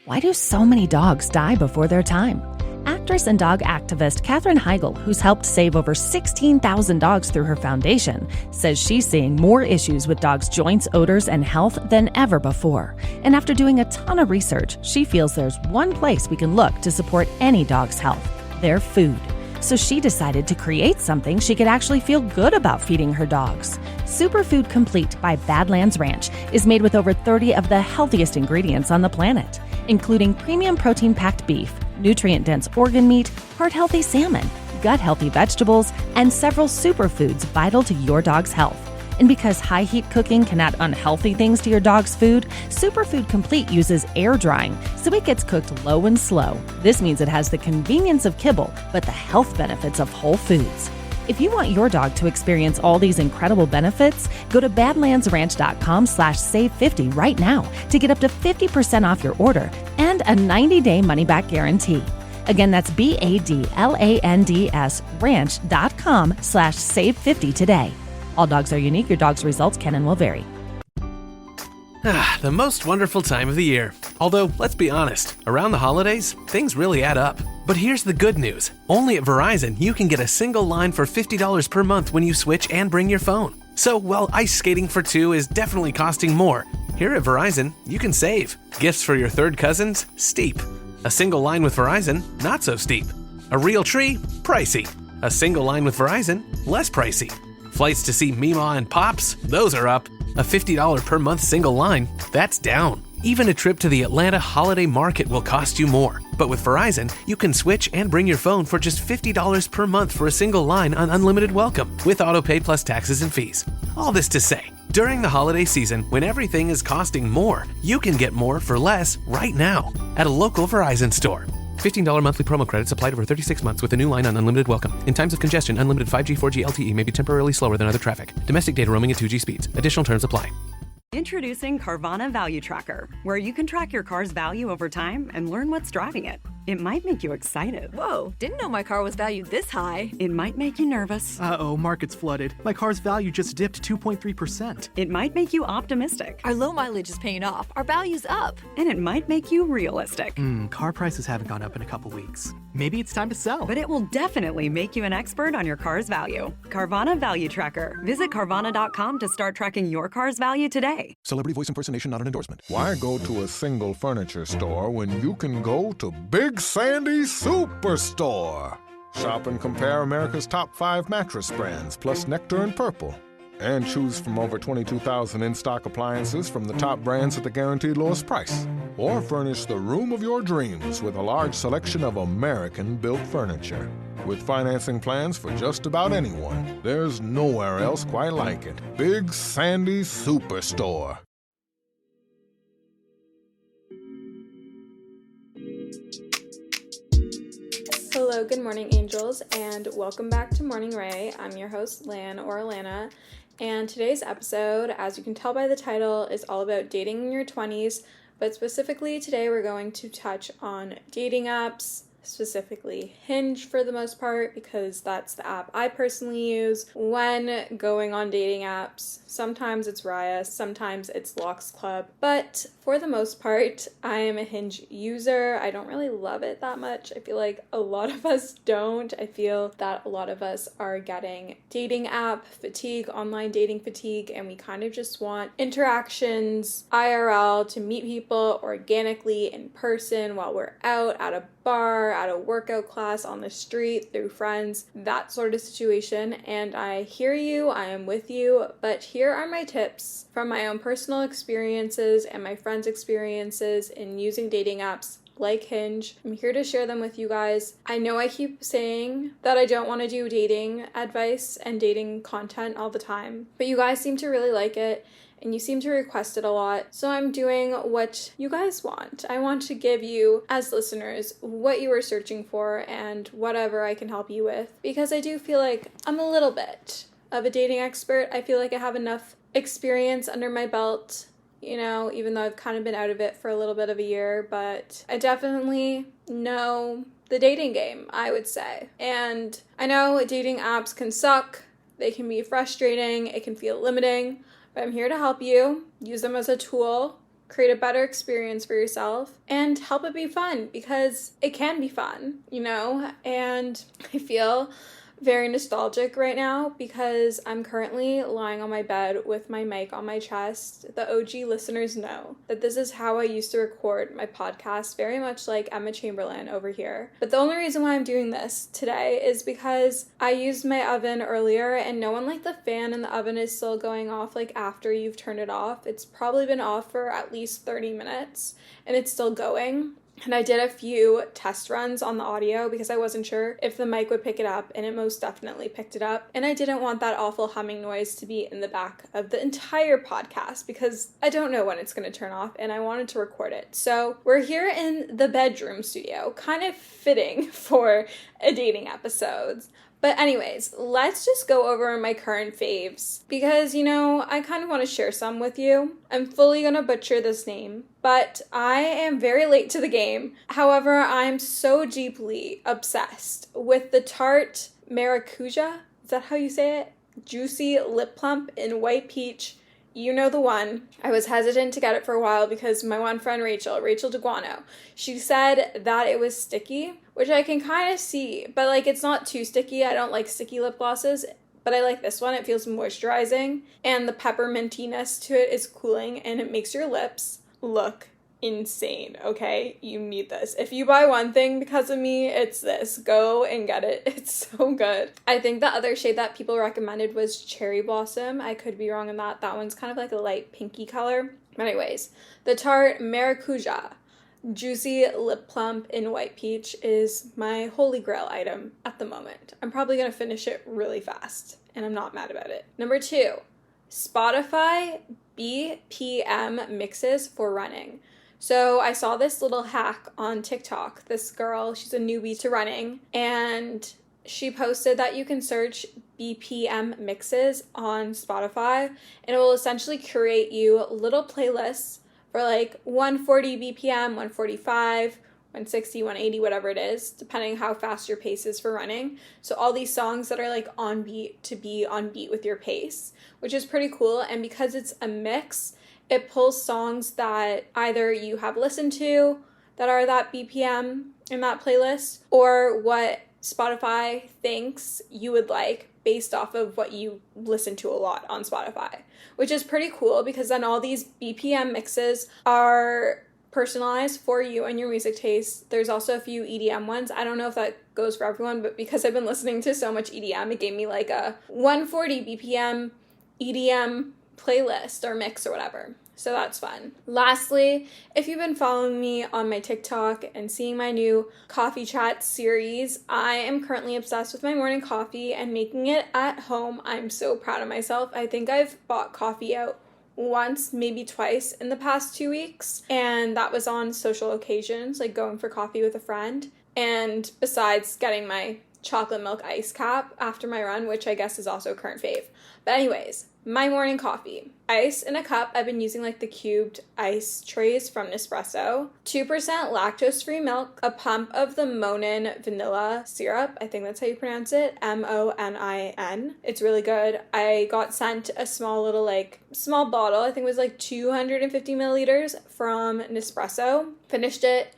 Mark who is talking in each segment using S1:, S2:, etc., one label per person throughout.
S1: Why do so many dogs die before their time? Actress and dog activist Katherine Heigl, who's helped save over 16,000 dogs through her foundation, says she's seeing more issues with dogs' joints, odors, and health than ever before. And after doing a ton of research, she feels there's one place we can look to support any dog's health: their food. So she decided to create something she could actually feel good about feeding her dogs. Superfood Complete by Badlands Ranch is made with over 30 of the healthiest ingredients on the planet, including premium protein-packed beef, nutrient-dense organ meat, heart-healthy salmon, gut-healthy vegetables, and several superfoods vital to your dog's health. And because high-heat cooking can add unhealthy things to your dog's food, Superfood Complete uses air drying, so it gets cooked low and slow. This means it has the convenience of kibble, but the health benefits of whole foods. If you want your dog to experience all these incredible benefits, go to badlandsranch.com/save50 right now to get up to 50% off your order and a 90-day money-back guarantee. Again, that's BADLANDS ranch.com/save50 today. All dogs are unique. Your dog's results can and will vary.
S2: The most wonderful time of the year. Although, let's be honest, around the holidays, things really add up. But here's the good news. Only at Verizon, you can get a single line for $50 per month when you switch and bring your phone. So while ice skating for two is definitely costing more, here at Verizon, you can save. Gifts for your third cousins? Steep. A single line with Verizon? Not so steep. A real tree? Pricey. A single line with Verizon? Less pricey. Flights to see Mima and Pops? Those are up. A $50 per month single line? That's down. Even a trip to the Atlanta Holiday Market will cost you more. But with Verizon, you can switch and bring your phone for just $50 per month for a single line on unlimited welcome, with autopay plus taxes and fees. All this to say, during the holiday season, when everything is costing more, you can get more for less right now at a local Verizon store. $15 monthly promo credits applied over 36 months with a new line on unlimited welcome. In times of congestion, unlimited 5G, 4G LTE may be temporarily slower than other traffic. Domestic data roaming at 2G speeds. Additional terms apply.
S3: Introducing Carvana Value Tracker, where you can track your car's value over time and learn what's driving it. It might make you excited.
S4: Whoa, didn't know my car was valued this high.
S3: It might make you nervous.
S5: Uh-oh, market's flooded. My car's value just dipped 2.3%.
S3: It might make you optimistic.
S4: Our low mileage is paying off. Our value's up.
S3: And it might make you realistic.
S5: Car prices haven't gone up in a couple weeks. Maybe it's time to sell.
S3: But it will definitely make you an expert on your car's value. Carvana Value Tracker. Visit Carvana.com to start tracking your car's value today.
S6: Celebrity voice impersonation not an endorsement.
S7: Why go to a single furniture store when you can go to Big Sandy Superstore? Shop and compare America's top 5 mattress brands, plus Nectar and Purple. And choose from over 22,000 in-stock appliances from the top brands at the guaranteed lowest price. Or furnish the room of your dreams with a large selection of American-built furniture. With financing plans for just about anyone, there's nowhere else quite like it. Big Sandy Superstore.
S8: Hello, good morning, angels, and welcome back to Morning Ray. I'm your host, Lan or Alana, and today's episode, as you can tell by the title, is all about dating in your 20s, but specifically today we're going to touch on dating apps, specifically Hinge for the most part, because that's the app I personally use when going on dating apps. Sometimes it's Raya, sometimes it's Locks Club, but for the most part, I am a Hinge user. I don't really love it that much. I feel like a lot of us don't. I feel that a lot of us are getting dating app fatigue, online dating fatigue, and we kind of just want interactions IRL to meet people organically in person while we're out at a bar, at a workout class, on the street, through friends, that sort of situation. And I hear you, I am with you, but here are my tips from my own personal experiences and my friends' experiences in using dating apps like Hinge. I'm here to share them with you guys. I know I keep saying that I don't want to do dating advice and dating content all the time, but you guys seem to really like it and you seem to request it a lot. So I'm doing what you guys want. I want to give you, as listeners, what you are searching for and whatever I can help you with, because I do feel like I'm a little bit of a dating expert. I feel like I have enough experience under my belt, you know, even though I've kind of been out of it for a little bit of a year, but I definitely know the dating game, I would say. And I know dating apps can suck, they can be frustrating, it can feel limiting, but I'm here to help you. Use them as a tool, create a better experience for yourself, and help it be fun, because it can be fun, and I feel very nostalgic right now because I'm currently lying on my bed with my mic on my chest. The OG listeners know that this is how I used to record my podcast, very much like Emma Chamberlain over here. But the only reason why I'm doing this today is because I used my oven earlier and no one, like, the fan in the oven is still going off like after you've turned it off. It's probably been off for at least 30 minutes and it's still going. And I did a few test runs on the audio because I wasn't sure if the mic would pick it up, and it most definitely picked it up. And I didn't want that awful humming noise to be in the back of the entire podcast because I don't know when it's going to turn off, and I wanted to record it. So we're here in the bedroom studio, kind of fitting for a dating episode. But anyways, let's just go over my current faves because, I kind of want to share some with you. I'm fully going to butcher this name, but I am very late to the game. However, I'm so deeply obsessed with the Tarte Maracuja. Is that how you say it? Juicy lip plump in white peach. You know the one. I was hesitant to get it for a while because my one friend Rachel DeGuano, she said that it was sticky, which I can kind of see, but like it's not too sticky. I don't like sticky lip glosses, but I like this one. It feels moisturizing and the peppermintiness to it is cooling and it makes your lips look insane, okay? You need this. If you buy one thing because of me, it's this. Go and get it. It's so good. I think the other shade that people recommended was Cherry Blossom. I could be wrong on that. That one's kind of like a light pinky color. Anyways, the Tarte Maracuja Juicy Lip Plump in White Peach is my holy grail item at the moment. I'm probably going to finish it really fast, and I'm not mad about it. Number 2, Spotify BPM mixes for running. So I saw this little hack on TikTok. This girl, she's a newbie to running, and she posted that you can search BPM mixes on Spotify, and it will essentially create you little playlists for like 140 BPM, 145, 160, 180, whatever it is, depending how fast your pace is for running. So all these songs that are like on beat to be on beat with your pace, which is pretty cool. And because it's a mix, it pulls songs that either you have listened to that are that BPM in that playlist, or what Spotify thinks you would like based off of what you listen to a lot on Spotify, which is pretty cool because then all these BPM mixes are personalized for you and your music taste. There's also a few EDM ones. I don't know if that goes for everyone, but because I've been listening to so much EDM, it gave me like a 140 BPM EDM playlist or mix or whatever. So that's fun. Lastly, if you've been following me on my TikTok and seeing my new coffee chat series, I am currently obsessed with my morning coffee and making it at home. I'm so proud of myself. I think I've bought coffee out once, maybe twice in the past 2 weeks, and that was on social occasions, like going for coffee with a friend. And besides getting my chocolate milk ice cap after my run, which I guess is also a current fave. But anyways, my morning coffee. Ice in a cup. I've been using like the cubed ice trays from Nespresso. 2% lactose-free milk. A pump of the Monin vanilla syrup. I think that's how you pronounce it. Monin. It's really good. I got sent a small bottle. I think it was like 250 milliliters from Nespresso. Finished it.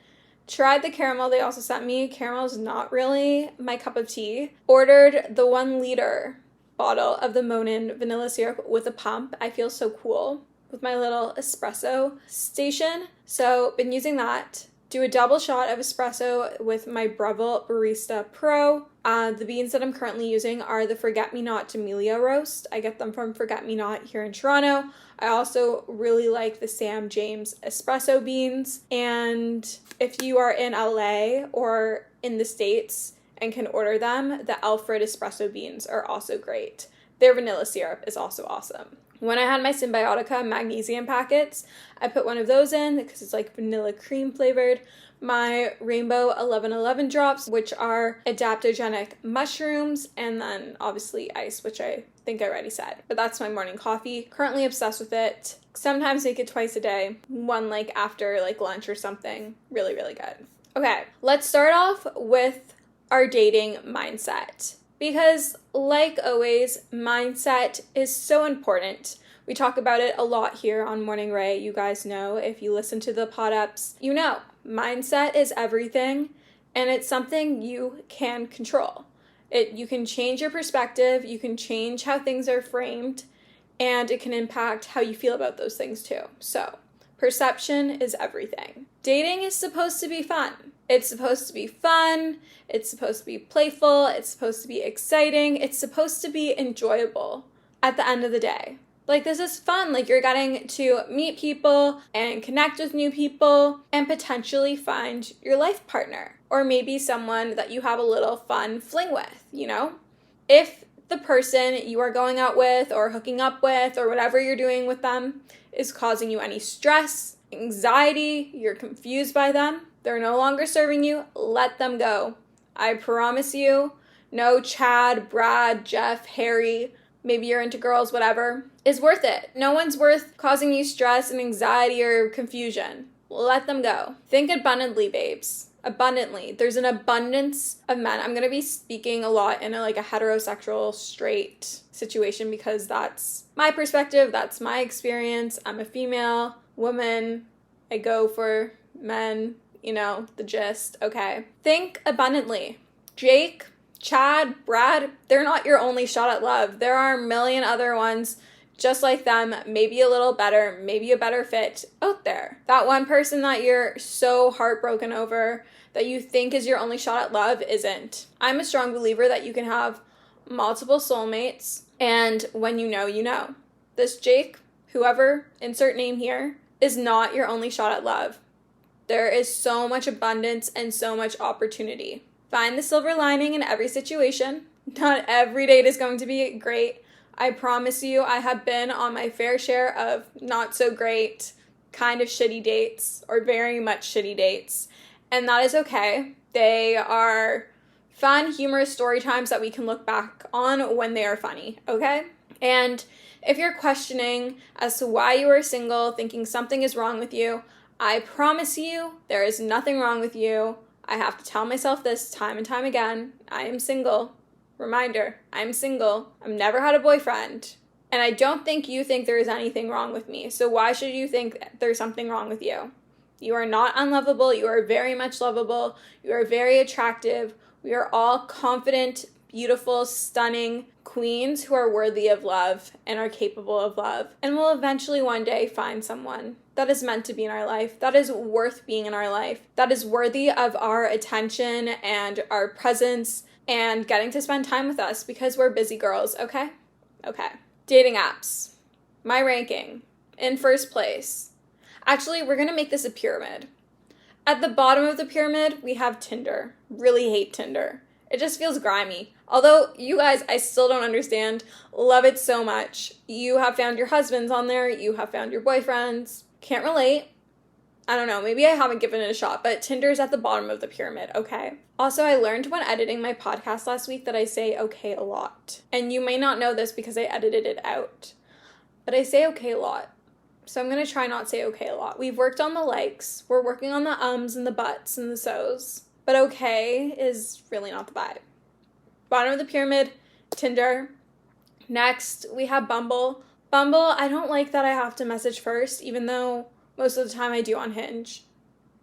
S8: Tried the caramel they also sent me. Caramel is not really my cup of tea. Ordered the 1 liter bottle of the Monin vanilla syrup with a pump. I feel so cool with my little espresso station. So been using that. Do a double shot of espresso with my Breville Barista Pro. The beans that I'm currently using are the Forget Me Not D'Amelio roast. I get them from Forget Me Not here in Toronto. I also really like the Sam James espresso beans. And if you are in LA or in the States and can order them, the Alfred espresso beans are also great. Their vanilla syrup is also awesome. When I had my Symbiotica magnesium packets, I put one of those in because it's like vanilla cream flavored. My Rainbow 1111 drops, which are adaptogenic mushrooms, and then obviously ice, which I think I already said. But that's my morning coffee. Currently obsessed with it. Sometimes make it twice a day. One like after like lunch or something. Really, really good. Okay, let's start off with our dating mindset. Because like always, mindset is so important We talk about it a lot here on Morning Ray. You guys know, if you listen to the pod ups, you know, mindset is everything, and it's something you can control. You can change your perspective, you can change how things are framed, and it can impact how you feel about those things too. So, perception is everything. Dating is supposed to be fun. It's supposed to be fun, it's supposed to be playful, it's supposed to be exciting, it's supposed to be enjoyable at the end of the day. Like, this is fun. Like, you're getting to meet people and connect with new people and potentially find your life partner, or maybe someone that you have a little fun fling with, you know? If the person you are going out with or hooking up with or whatever you're doing with them is causing you any stress, anxiety, you're confused by them, they're no longer serving you, let them go. I promise you, no Chad, Brad, Jeff, Harry, maybe you're into girls, whatever, is worth it. No one's worth causing you stress and anxiety or confusion. Let them go. Think abundantly, babes. Abundantly. There's an abundance of men. I'm going to be speaking a lot in a heterosexual, straight situation because that's my perspective. That's my experience. I'm a female woman. I go for men, you know, the gist. Okay. Think abundantly. Jake, Chad, Brad, they're not your only shot at love. There are a million other ones just like them, maybe a little better, maybe a better fit out there. That one person that you're so heartbroken over that you think is your only shot at love isn't. I'm a strong believer that you can have multiple soulmates, and when you know, you know. This Jake, whoever, insert name here, is not your only shot at love. There is so much abundance and so much opportunity. Find the silver lining in every situation. Not every date is going to be great. I promise you, I have been on my fair share of not so great, kind of shitty dates, or very much shitty dates. And that is okay. They are fun, humorous story times that we can look back on when they are funny, okay? And if you're questioning as to why you are single, thinking something is wrong with you, I promise you there is nothing wrong with you. I have to tell myself this time and time again. I am single. Reminder, I'm single. I've never had a boyfriend. And I don't think you think there is anything wrong with me. So why should you think there's something wrong with you? You are not unlovable. You are very much lovable. You are very attractive. We are all confident, beautiful, stunning queens who are worthy of love and are capable of love. And will eventually one day find someone that is meant to be in our life, that is worth being in our life, that is worthy of our attention and our presence and getting to spend time with us because we're busy girls, okay? Okay. Dating apps. My ranking. In first place. Actually, we're going to make this a pyramid. At the bottom of the pyramid, we have Tinder. Really hate Tinder. It just feels grimy. Although, you guys, I still don't understand. Love it so much. You have found your husbands on there. You have found your boyfriends. Can't relate. I don't know, maybe I haven't given it a shot, but Tinder's at the bottom of the pyramid, okay? Also, I learned when editing my podcast last week that I say okay a lot. And you may not know this because I edited it out. But I say okay a lot. So I'm going to try not say okay a lot. We've worked on the likes. We're working on the ums and the buts and the so's. But okay is really not the vibe. Bottom of the pyramid, Tinder. Next, we have Bumble. Bumble, I don't like that I have to message first, even though most of the time I do on Hinge,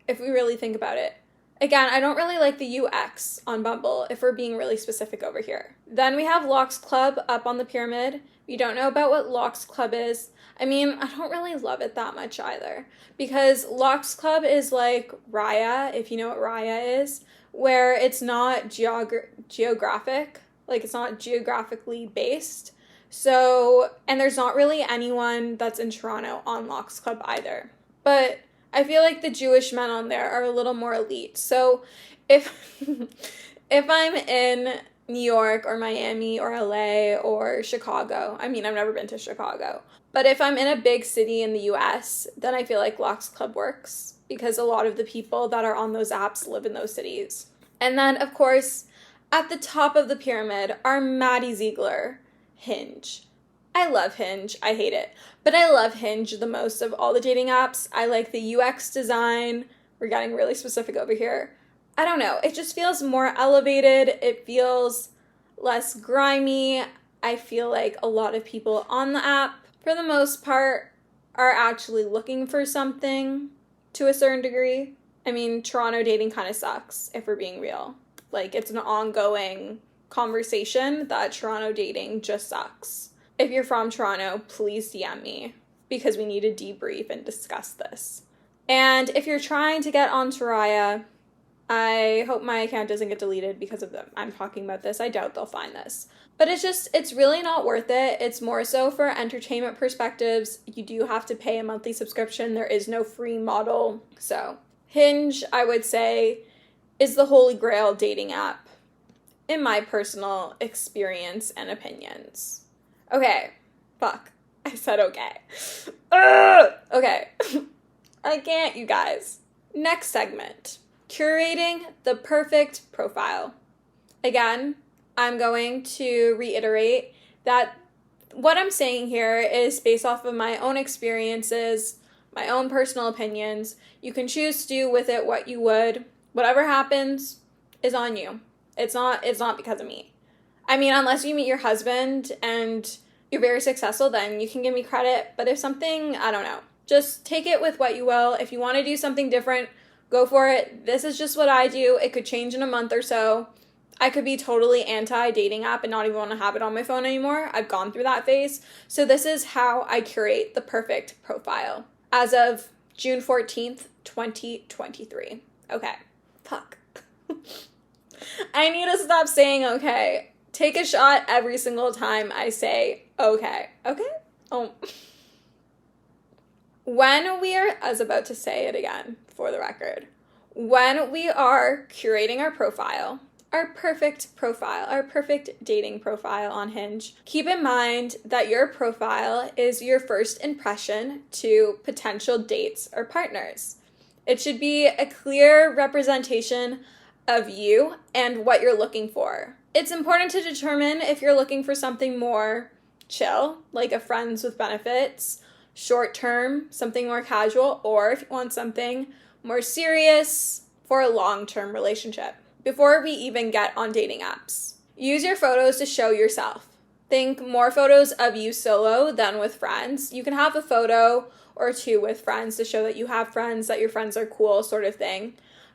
S8: if we really think about it. Again, I don't really like the UX on Bumble, if we're being really specific over here. Then we have Locks Club up on the pyramid. If you don't know about what Locks Club is, I mean, I don't really love it that much either. Because Locks Club is like Raya, if you know what Raya is, where it's not geographic, like it's not geographically based. So, and there's not really anyone that's in Toronto on Locks Club either. But I feel like the Jewish men on there are a little more elite. So if if I'm in New York or Miami or LA or Chicago, I mean, I've never been to Chicago, but if I'm in a big city in the US, then I feel like Locks Club works because a lot of the people that are on those apps live in those cities. And then, of course, at the top of the pyramid are Maddie Ziegler, Hinge. I love Hinge. I hate it. But I love Hinge the most of all the dating apps. I like the UX design. We're getting really specific over here. I don't know. It just feels more elevated. It feels less grimy. I feel like a lot of people on the app for the most part, are actually looking for something to a certain degree. I mean, Toronto dating kind of sucks, if we're being real. Like, it's an ongoing conversation that Toronto dating just sucks. If you're from Toronto, please DM me, because we need to debrief and discuss this. And if you're trying to get on Raya, I hope my account doesn't get deleted because of them. I'm talking about this. I doubt they'll find this. But it's really not worth it. It's more so for entertainment perspectives. You do have to pay a monthly subscription. There is no free model. So Hinge, I would say, is the holy grail dating app, in my personal experience and opinions. Okay. Fuck. I said okay. Okay. I can't, you guys. Next segment. Curating the perfect profile. Again, I'm going to reiterate that what I'm saying here is based off of my own experiences, my own personal opinions. You can choose to do with it what you would. Whatever happens is on you. It's not because of me. I mean, unless you meet your husband and you're very successful, then you can give me credit. But if something, I don't know, just take it with what you will. If you want to do something different, go for it. This is just what I do. It could change in a month or so. I could be totally anti-dating app and not even want to have it on my phone anymore. I've gone through that phase. So this is how I curate the perfect profile as of June 14th, 2023. Okay. Fuck. I need to stop saying okay. Take a shot every single time I say okay. Okay? Oh. When we are, I was about to say it again for the record, when we are curating our profile, our perfect profile, our perfect dating profile on Hinge, keep in mind that your profile is your first impression to potential dates or partners. It should be a clear representation of you and what you're looking for. It's important to determine if you're looking for something more chill, like a friends with benefits, short term, something more casual, or if you want something more serious for a long-term relationship. Before we even get on dating apps, use your photos to show yourself. Think more photos of you solo than with friends. You can have a photo or two with friends to show that you have friends, that your friends are cool, sort of thing.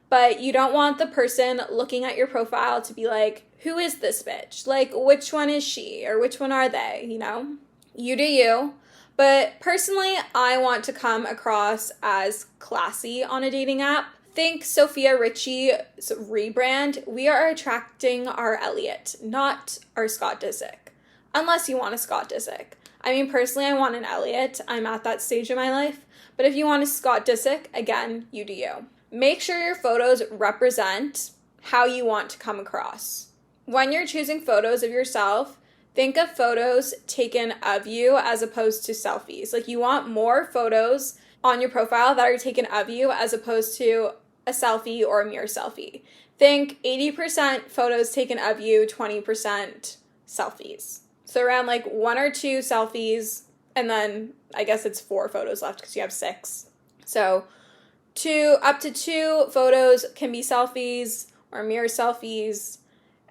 S8: But you don't want the person looking at your profile to be like, who is this bitch? Like, which one is she? Or which one are they? You know? You do you. But personally, I want to come across as classy on a dating app. Think Sophia Richie's rebrand. We are attracting our Elliot, not our Scott Disick. Unless you want a Scott Disick. I mean, personally, I want an Elliot. I'm at that stage in my life. But if you want a Scott Disick, again, you do you. Make sure your photos represent how you want to come across. When you're choosing photos of yourself, think of photos taken of you as opposed to selfies. Like, you want more photos on your profile that are taken of you as opposed to a selfie or a mirror selfie. Think 80% photos taken of you, 20% selfies. So around like 1 or 2 selfies, and then I guess it's 4 photos left because you have 6. So up to 2 photos can be selfies or mirror selfies,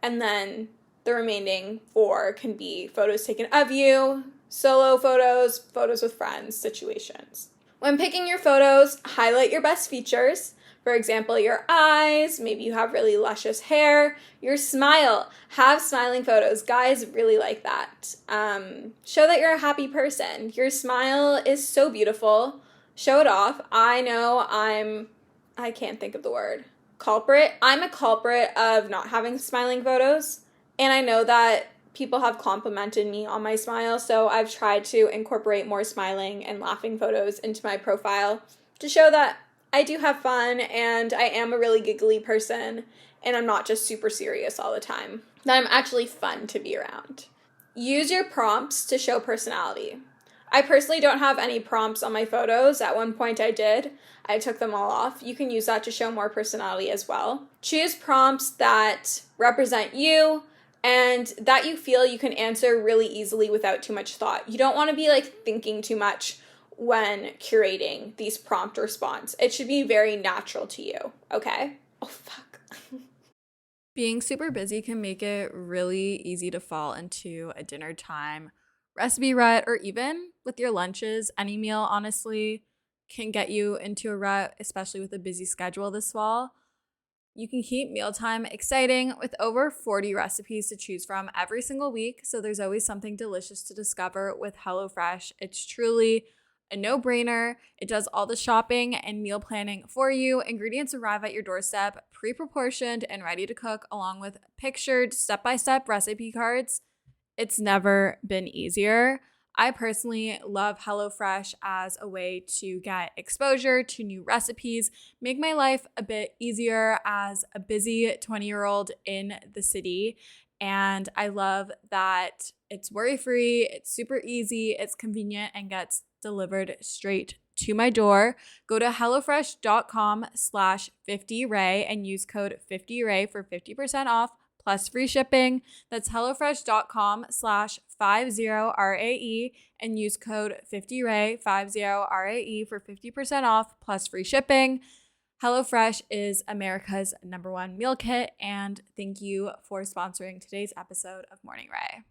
S8: and then the remaining 4 can be photos taken of you, solo photos, photos with friends, situations. When picking your photos, highlight your best features. For example, your eyes, maybe you have really luscious hair, your smile. Have smiling photos. Guys really like that. Show that you're a happy person. Your smile is so beautiful. Show it off. I know I can't think of the word. Culprit. I'm a culprit of not having smiling photos. And I know that people have complimented me on my smile, so I've tried to incorporate more smiling and laughing photos into my profile to show that I do have fun and I am a really giggly person and I'm not just super serious all the time. That I'm actually fun to be around. Use your prompts to show personality. I personally don't have any prompts on my photos. At one point I did. I took them all off. You can use that to show more personality as well. Choose prompts that represent you and that you feel you can answer really easily without too much thought. You don't want to be like thinking too much when curating these prompt response. It should be very natural to you, okay? Oh, fuck.
S9: Being super busy can make it really easy to fall into a dinner time recipe rut, or even with your lunches. Any meal, honestly, can get you into a rut, especially with a busy schedule this fall. You can keep mealtime exciting with over 40 recipes to choose from every single week, so there's always something delicious to discover with HelloFresh. It's truly a no-brainer. It does all the shopping and meal planning for you. Ingredients arrive at your doorstep, pre-proportioned and ready to cook, along with pictured step-by-step recipe cards. It's never been easier. I personally love HelloFresh as a way to get exposure to new recipes, make my life a bit easier as a busy 20-year-old in the city. And I love that it's worry-free, it's super easy, it's convenient, and gets delivered straight to my door. Go to HelloFresh.com/50Ray and use code 50Ray for 50% off plus free shipping. That's HelloFresh.com/50RAE and use code 50Ray, 50RAE for 50% off plus free shipping. HelloFresh is America's #1 meal kit, and thank you for sponsoring today's episode of Morning Ray.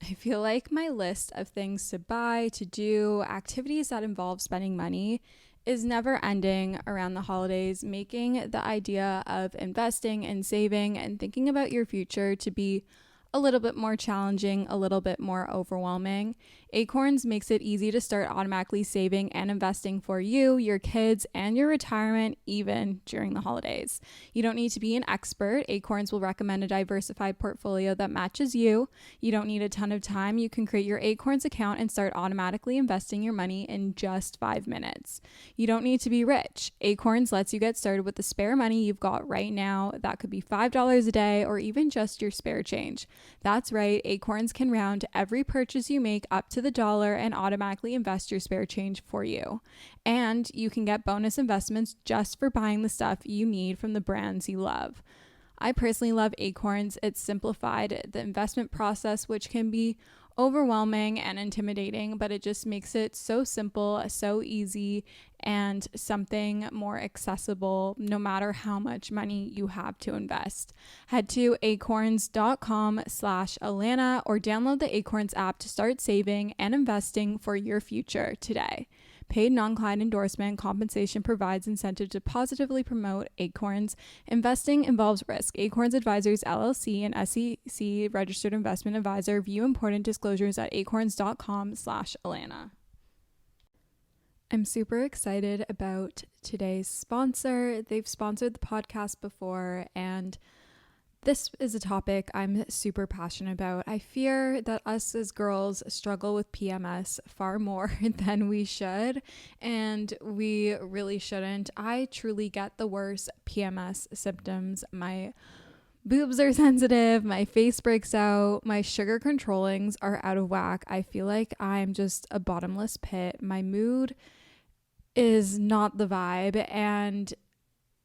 S9: I feel like my list of things to buy, to do, activities that involve spending money is never ending around the holidays, making the idea of investing and saving and thinking about your future to be a little bit more challenging, a little bit more overwhelming. Acorns makes it easy to start automatically saving and investing for you, your kids, and your retirement, even during the holidays. You don't need to be an expert. Acorns will recommend a diversified portfolio that matches you. You don't need a ton of time. You can create your Acorns account and start automatically investing your money in just 5 minutes. You don't need to be rich. Acorns lets you get started with the spare money you've got right now. That could be $5 a day or even just your spare change. That's right. Acorns can round every purchase you make up to the dollar and automatically invest your spare change for you. And you can get bonus investments just for buying the stuff you need from the brands you love. I personally love Acorns. It's simplified the investment process, which can be overwhelming and intimidating, but it just makes it so simple, so easy, and something more accessible no matter how much money you have to invest. Head to acorns.com/Alana or download the Acorns app to start saving and investing for your future today. Paid non-client endorsement. Compensation provides incentive to positively promote Acorns. Investing involves risk. Acorns Advisors LLC, an SEC registered investment advisor. View important disclosures at acorns.com/Alana. I'm super excited about today's sponsor. They've sponsored the podcast before, and this is a topic I'm super passionate about. I fear that us as girls struggle with PMS far more than we should, and we really shouldn't. I truly get the worst PMS symptoms. My boobs are sensitive, my face breaks out, my sugar controllings are out of whack. I feel like I'm just a bottomless pit. My mood is not the vibe, and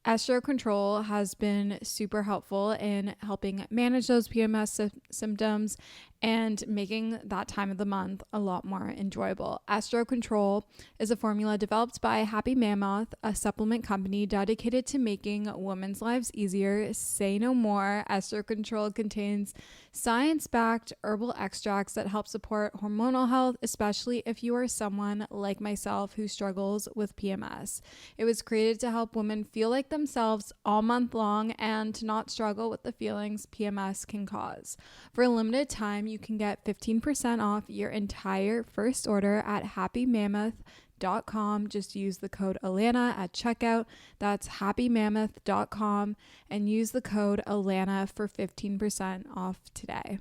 S9: Estro Control has been super helpful in helping manage those PMS symptoms and making that time of the month a lot more enjoyable. Estro Control is a formula developed by Happy Mammoth, a supplement company dedicated to making women's lives easier. Say no more. Estro Control contains science-backed herbal extracts that help support hormonal health, especially if you are someone like myself who struggles with PMS. It was created to help women feel like themselves all month long and to not struggle with the feelings PMS can cause. For a limited time, you can get 15% off your entire first order at happymammoth.com. Just use the code Alana at checkout. That's happymammoth.com and use the code Alana for 15% off today.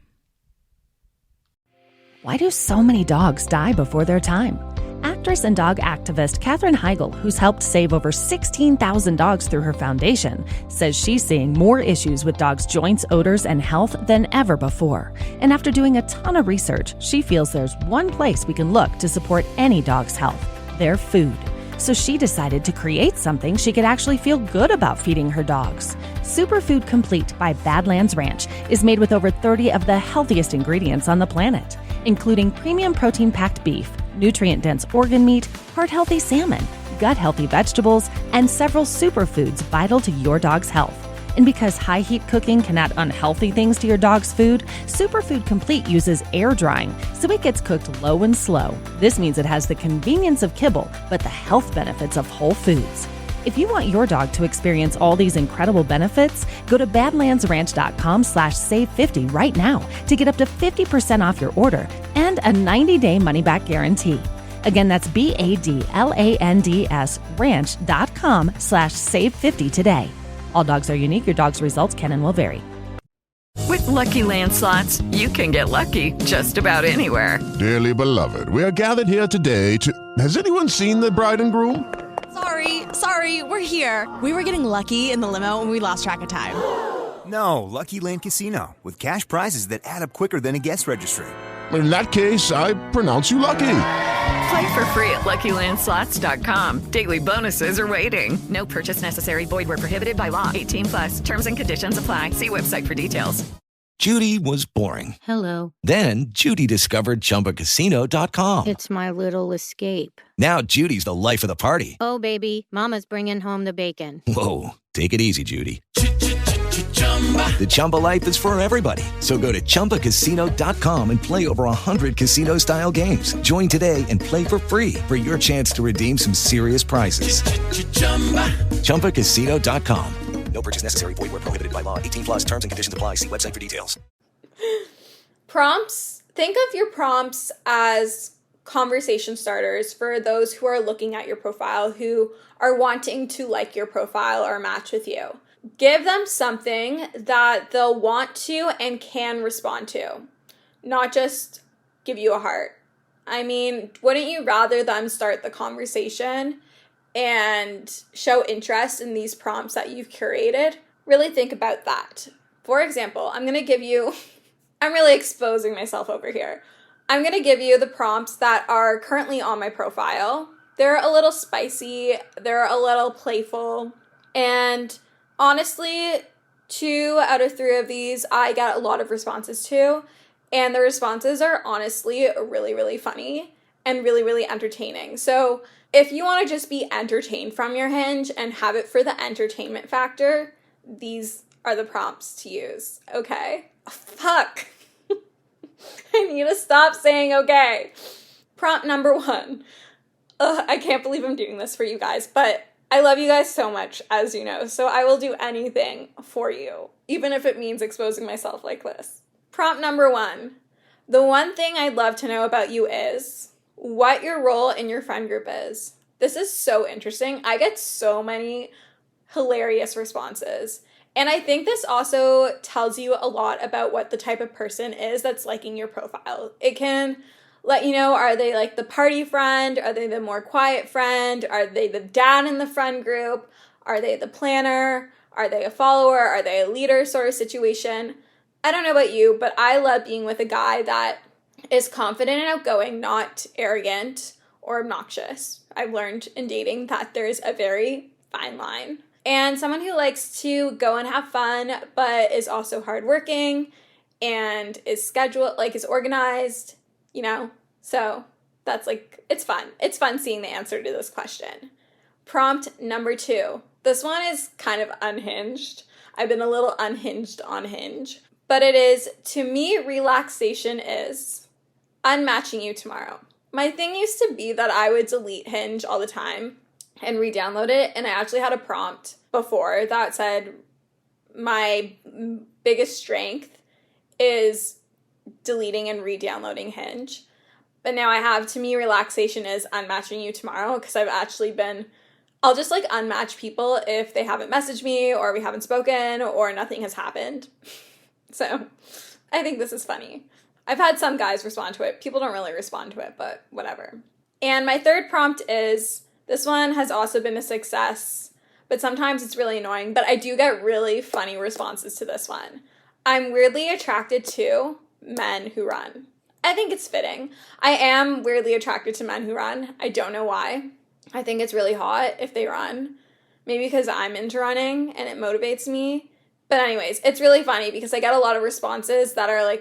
S1: Why do so many dogs die before their time? Actress and dog activist Katherine Heigl, who's helped save over 16,000 dogs through her foundation, says she's seeing more issues with dogs' joints, odors, and health than ever before. And after doing a ton of research, she feels there's one place we can look to support any dog's health: their food. So she decided to create something she could actually feel good about feeding her dogs. Superfood Complete by Badlands Ranch is made with over 30 of the healthiest ingredients on the planet, including premium protein-packed beef, nutrient-dense organ meat, heart-healthy salmon, gut-healthy vegetables, and several superfoods vital to your dog's health. And because high heat cooking can add unhealthy things to your dog's food, Superfood Complete uses air drying, so it gets cooked low and slow. This means it has the convenience of kibble, but the health benefits of whole foods. If you want your dog to experience all these incredible benefits, go to badlandsranch.com/save50 right now to get up to 50% off your order and a 90-day money-back guarantee. Again, that's BADLANDS ranch.com/save50 today. All dogs are unique. Your dog's results can and will vary.
S10: With Lucky Land Slots, you can get lucky just about anywhere.
S11: Dearly beloved, we are gathered here today to... Has anyone seen the bride and groom?
S12: Sorry, we're here. We were getting lucky in the limo and we lost track of time.
S13: No, Lucky Land Casino, with cash prizes that add up quicker than a guest registry.
S11: In that case, I pronounce you lucky.
S10: Play for free at LuckyLandSlots.com. Daily bonuses are waiting. No purchase necessary. Void where prohibited by law. 18+. Terms and conditions apply. See website for details.
S14: Judy was boring.
S15: Hello.
S14: Then Judy discovered ChumbaCasino.com.
S15: It's my little escape.
S14: Now Judy's the life of the party.
S15: Oh, baby, mama's bringing home the bacon.
S14: Whoa, take it easy, Judy. The Chumba life is for everybody. So go to ChumbaCasino.com and play over 100 casino-style games. Join today and play for free for your chance to redeem some serious prizes. ChumbaCasino.com.
S16: No purchase necessary. Void where prohibited by law. 18+. Terms and conditions apply. See website for details.
S8: Prompts. Think of your prompts as conversation starters for those who are looking at your profile, who are wanting to like your profile or match with you. Give them something that they'll want to and can respond to, not just give you a heart. I mean, wouldn't you rather them start the conversation and show interest in these prompts that you've curated? Really think about that. For example, I'm really exposing myself over here. I'm going to give you the prompts that are currently on my profile. They're a little spicy, they're a little playful, and honestly, 2 out of 3 of these I get a lot of responses to, and the responses are honestly really, really funny and really, really entertaining. So if you want to just be entertained from your Hinge and have it for the entertainment factor, these are the prompts to use, okay? Fuck. I need to stop saying okay. Prompt number 1. I can't believe I'm doing this for you guys, but I love you guys so much, as you know, so I will do anything for you, even if it means exposing myself like this. Prompt number 1. The one thing I'd love to know about you is what your role in your friend group is. This is so interesting. I get so many hilarious responses. And I think this also tells you a lot about what the type of person is that's liking your profile. It can let you know, are they like the party friend? Are they the more quiet friend? Are they the dad in the friend group? Are they the planner? Are they a follower? Are they a leader sort of situation? I don't know about you, but I love being with a guy that is confident and outgoing, not arrogant or obnoxious. I've learned in dating that there's a very fine line. And someone who likes to go and have fun, but is also hardworking and is organized, you know? So that's it's fun. It's fun seeing the answer to this question. Prompt number 2. This one is kind of unhinged. I've been a little unhinged on Hinge. But it is, to me, relaxation is unmatching you tomorrow. My thing used to be that I would delete Hinge all the time and re-download it, and I actually had a prompt before that said my biggest strength is deleting and re-downloading Hinge. But now I have, to me, relaxation is unmatching you tomorrow, because I'll just unmatch people if they haven't messaged me or we haven't spoken or nothing has happened. So I think this is funny. I've had some guys respond to it. People don't really respond to it, but whatever. And my third prompt is, this one has also been a success, but sometimes it's really annoying, but I do get really funny responses to this one. I'm weirdly attracted to men who run. I think it's fitting. I am weirdly attracted to men who run. I don't know why. I think it's really hot if they run. Maybe because I'm into running and it motivates me. But anyways, it's really funny because I get a lot of responses that are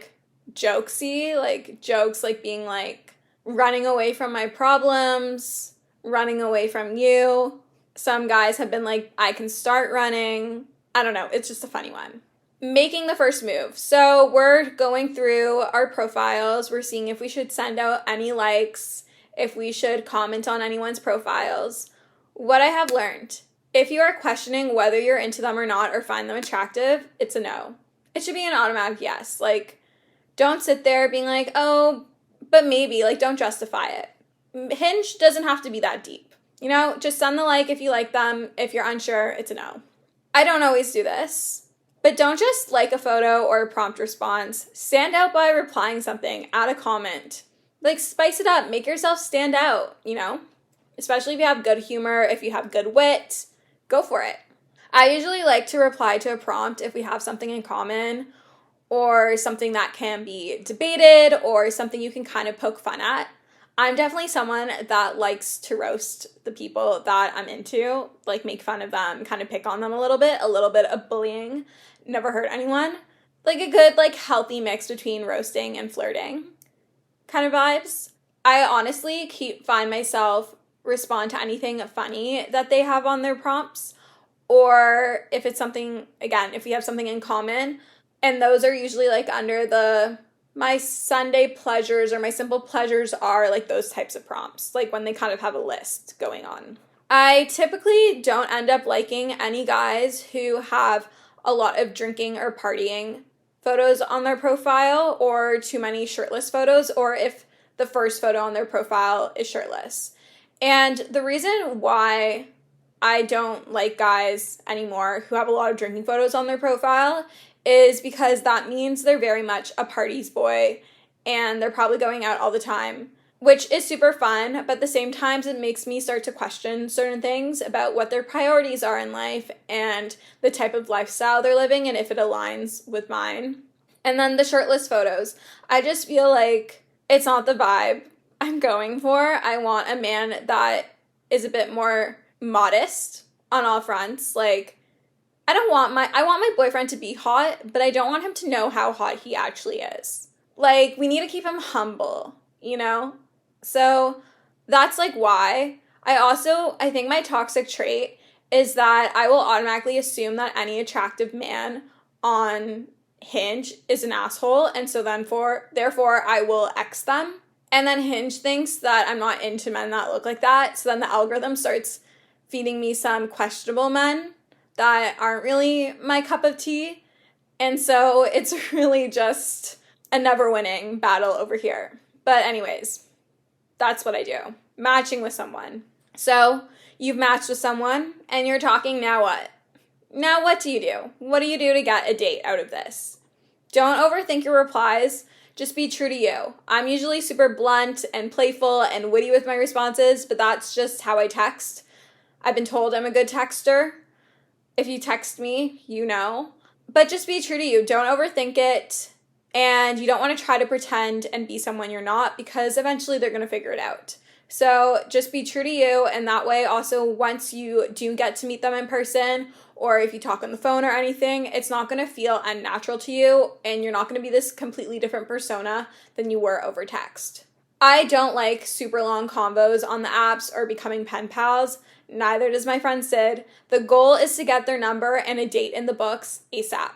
S8: jokesy, jokes being running away from my problems, running away from you. Some guys have been I can start running. I don't know, it's just a funny one. Making the first move. So we're going through our profiles. We're seeing if we should send out any likes, if we should comment on anyone's profiles. What I have learned, if you are questioning whether you're into them or not or find them attractive, it's a no. It should be an automatic yes. Like, don't sit there being like, oh, but maybe. Like, don't justify it. Hinge doesn't have to be that deep. You know, just send the like if you like them. If you're unsure, it's a no. I don't always do this. But don't just like a photo or a prompt response. Stand out by replying something, add a comment. Like, spice it up, make yourself stand out, you know? Especially if you have good humor, if you have good wit, go for it. I usually like to reply to a prompt if we have something in common or something that can be debated or something you can kind of poke fun at. I'm definitely someone that likes to roast the people that I'm into, like make fun of them, kind of pick on them a little bit of bullying. Never hurt anyone. Like a good, like healthy mix between roasting and flirting kind of vibes. I honestly find myself respond to anything funny that they have on their prompts, or if it's something, again, if we have something in common, and those are usually like under my Sunday pleasures or my simple pleasures are like those types of prompts, like when they kind of have a list going on. I typically don't end up liking any guys who have a lot of drinking or partying photos on their profile or too many shirtless photos, or if the first photo on their profile is shirtless. And the reason why I don't like guys anymore who have a lot of drinking photos on their profile is because that means they're very much a party's boy and they're probably going out all the time, which is super fun, but at the same time it makes me start to question certain things about what their priorities are in life and the type of lifestyle they're living and if it aligns with mine. And then the shirtless photos. I just feel like it's not the vibe I'm going for. I want a man that is a bit more modest on all fronts. Like, I want my boyfriend to be hot, but I don't want him to know how hot he actually is. Like, we need to keep him humble, you know? So that's like why. I think my toxic trait is that I will automatically assume that any attractive man on Hinge is an asshole, and so therefore I will X them. And then Hinge thinks that I'm not into men that look like that, so then the algorithm starts feeding me some questionable men that aren't really my cup of tea. And so it's really just a never-winning battle over here. But anyways, that's what I do. Matching with someone. So you've matched with someone and you're talking, now what? Now what do you do? What do you do to get a date out of this? Don't overthink your replies. Just be true to you. I'm usually super blunt and playful and witty with my responses, but that's just how I text. I've been told I'm a good texter. If you text me, you know. But just be true to you. Don't overthink it. And you don't want to try to pretend and be someone you're not, because eventually they're going to figure it out. So just be true to you. And that way also, once you do get to meet them in person, or if you talk on the phone or anything, it's not going to feel unnatural to you. And you're not going to be this completely different persona than you were over text. I don't like super long convos on the apps or becoming pen pals. Neither does my friend Sid. The goal is to get their number and a date in the books ASAP.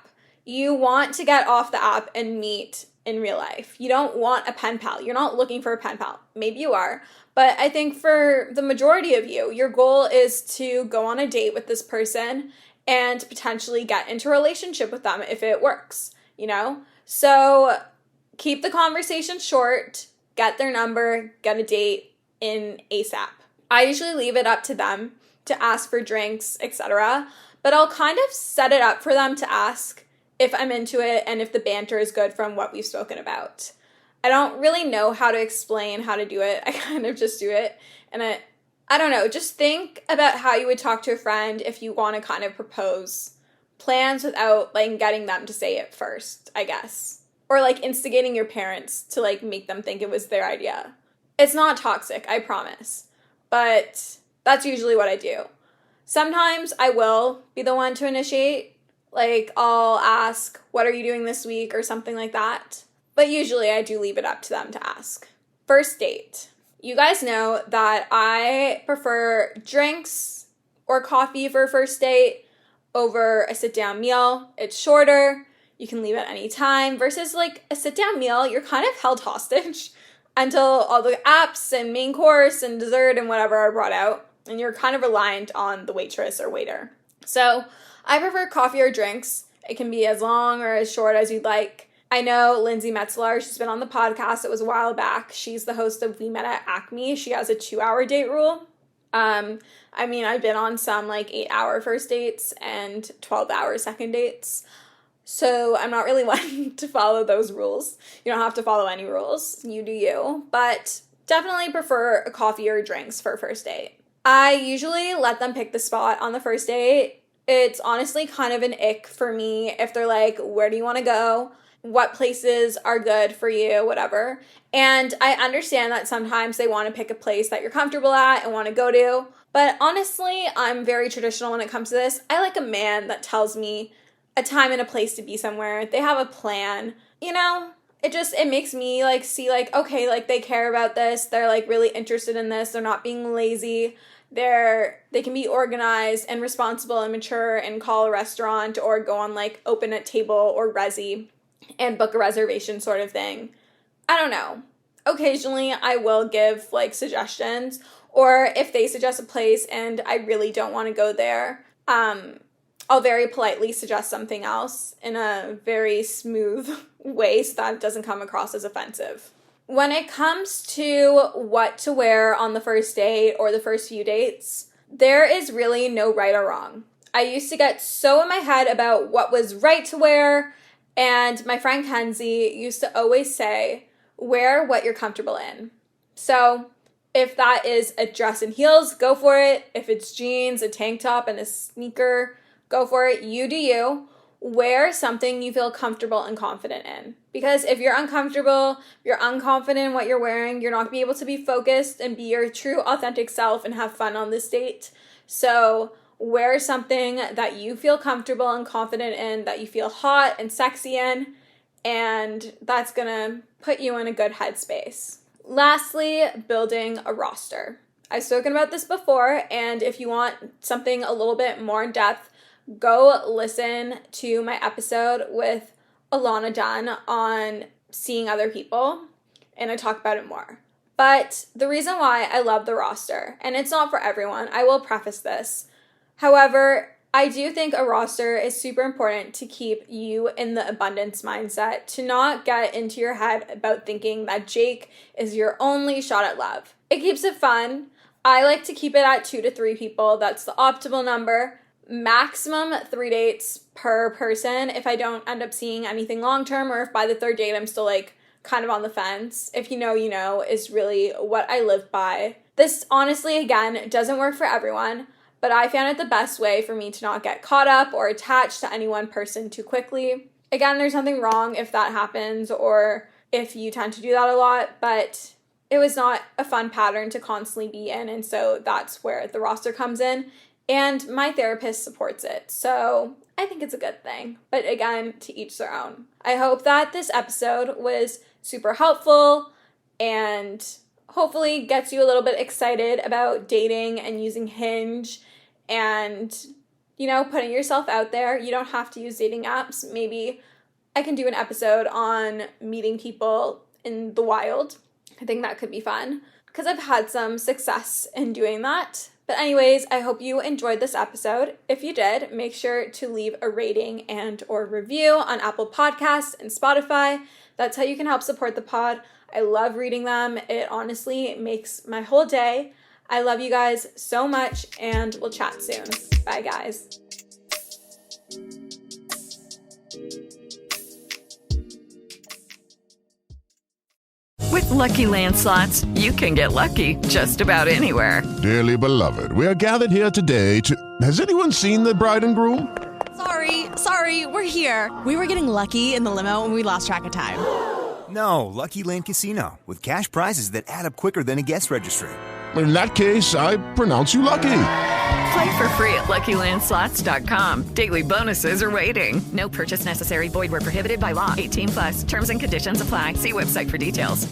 S8: You want to get off the app and meet in real life. You don't want a pen pal. You're not looking for a pen pal. Maybe you are. But I think for the majority of you, your goal is to go on a date with this person and potentially get into a relationship with them if it works, you know? So keep the conversation short, get their number, get a date in ASAP. I usually leave it up to them to ask for drinks, etc. But I'll kind of set it up for them to ask if I'm into it and if the banter is good from what we've spoken about. I don't really know how to explain how to do it. I kind of just do it. And I don't know, just think about how you would talk to a friend if you want to kind of propose plans without like getting them to say it first, I guess. Or like instigating your parents to like make them think it was their idea. It's not toxic, I promise. But that's usually what I do. Sometimes I will be the one to initiate. Like, I'll ask, what are you doing this week, or something like that. But usually I do leave it up to them to ask. First date. You guys know that I prefer drinks or coffee for a first date, over a sit-down meal. It's shorter. You can leave at any time versus like a sit-down meal, you're kind of held hostage until all the apps and main course and dessert and whatever are brought out, and you're kind of reliant on the waitress or waiter. So I prefer coffee or drinks. It can be as long or as short as you'd like. I know Lindsay Metzler, she's been on the podcast. It was a while back. She's the host of We Met at Acme. She has a 2-hour date rule. I mean, I've been on some like 8-hour first dates and 12-hour second dates. So I'm not really one to follow those rules. You don't have to follow any rules. You do you. But definitely prefer a coffee or drinks for a first date. I usually let them pick the spot on the first date. It's honestly kind of an ick for me if they're like, where do you want to go? What places are good for you, whatever. And I understand that sometimes they want to pick a place that you're comfortable at and want to go to. But honestly, I'm very traditional when it comes to this. I like a man that tells me a time and a place to be somewhere. They have a plan. You know, it makes me like see like, okay, like they care about this. They're like really interested in this. They're not being lazy. They can be organized and responsible and mature and call a restaurant or go on like Open at Table or Resi and book a reservation sort of thing. I don't know. Occasionally I will give like suggestions, or if they suggest a place and I really don't want to go there, I'll very politely suggest something else in a very smooth way so that it doesn't come across as offensive. When it comes to what to wear on the first date or the first few dates, there is really no right or wrong. I used to get so in my head about what was right to wear, and my friend Kenzie used to always say, wear what you're comfortable in. So if that is a dress and heels, go for it. If it's jeans, a tank top, and a sneaker, go for it. You do you. Wear something you feel comfortable and confident in. Because if you're uncomfortable, you're unconfident in what you're wearing, you're not going to be able to be focused and be your true authentic self and have fun on this date. So wear something that you feel comfortable and confident in, that you feel hot and sexy in, and that's going to put you in a good headspace. Lastly, building a roster. I've spoken about this before, and if you want something a little bit more in depth, go listen to my episode with Alana Dunn on seeing other people, and I talk about it more. But the reason why I love the roster, and it's not for everyone, I will preface this. However, I do think a roster is super important to keep you in the abundance mindset, to not get into your head about thinking that Jake is your only shot at love. It keeps it fun. I like to keep it at 2 to 3 people. That's the optimal number. Maximum 3 dates per person if I don't end up seeing anything long-term, or if by the 3rd date I'm still like kind of on the fence. If you know, you know is really what I live by. This honestly, again, doesn't work for everyone, but I found it the best way for me to not get caught up or attached to any one person too quickly. Again, there's nothing wrong if that happens or if you tend to do that a lot, but it was not a fun pattern to constantly be in, and so that's where the roster comes in. And my therapist supports it, so I think it's a good thing. But again, to each their own. I hope that this episode was super helpful and hopefully gets you a little bit excited about dating and using Hinge and, you know, putting yourself out there. You don't have to use dating apps. Maybe I can do an episode on meeting people in the wild. I think that could be fun because I've had some success in doing that. But anyways, I hope you enjoyed this episode. If you did, make sure to leave a rating and or review on Apple Podcasts and Spotify. That's how you can help support the pod. I love reading them. It honestly makes my whole day. I love you guys so much, and we'll chat soon. Bye, guys.
S10: With Lucky Land Slots, you can get lucky just about anywhere.
S11: Dearly beloved, we are gathered here today to... Has anyone seen the bride and groom?
S12: Sorry, we're here. We were getting lucky in the limo and we lost track of time.
S13: No, Lucky Land Casino, with cash prizes that add up quicker than a guest registry.
S11: In that case, I pronounce you lucky.
S10: Play for free at LuckyLandSlots.com. Daily bonuses are waiting. No purchase necessary. Void where prohibited by law. 18+. Terms and conditions apply. See website for details.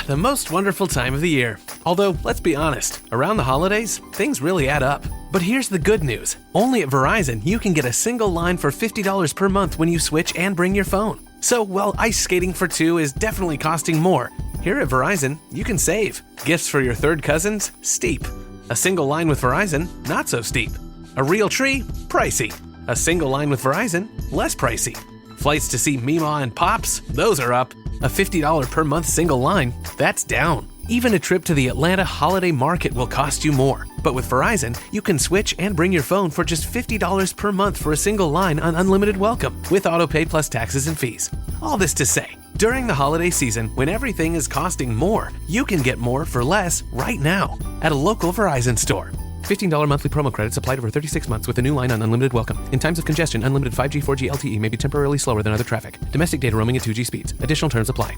S2: The most wonderful time of the year. Although, let's be honest, around the holidays, things really add up. But here's the good news. Only at Verizon, you can get a single line for $50 per month when you switch and bring your phone. So while ice skating for two is definitely costing more, here at Verizon, you can save. Gifts for your third cousins? Steep. A single line with Verizon? Not so steep. A real tree? Pricey. A single line with Verizon? Less pricey. Flights to see Mima and Pops? Those are up. A $50 per month single line? That's down. Even a trip to the Atlanta Holiday Market will cost you more. But with Verizon, you can switch and bring your phone for just $50 per month for a single line on unlimited welcome, with autopay plus taxes and fees. All this to say, during the holiday season, when everything is costing more, you can get more for less right now at a local Verizon store. $15 monthly promo credits applied over 36 months with a new line on unlimited welcome. In times of congestion, unlimited 5G, 4G LTE may be temporarily slower than other traffic. Domestic data roaming at 2G speeds. Additional terms apply.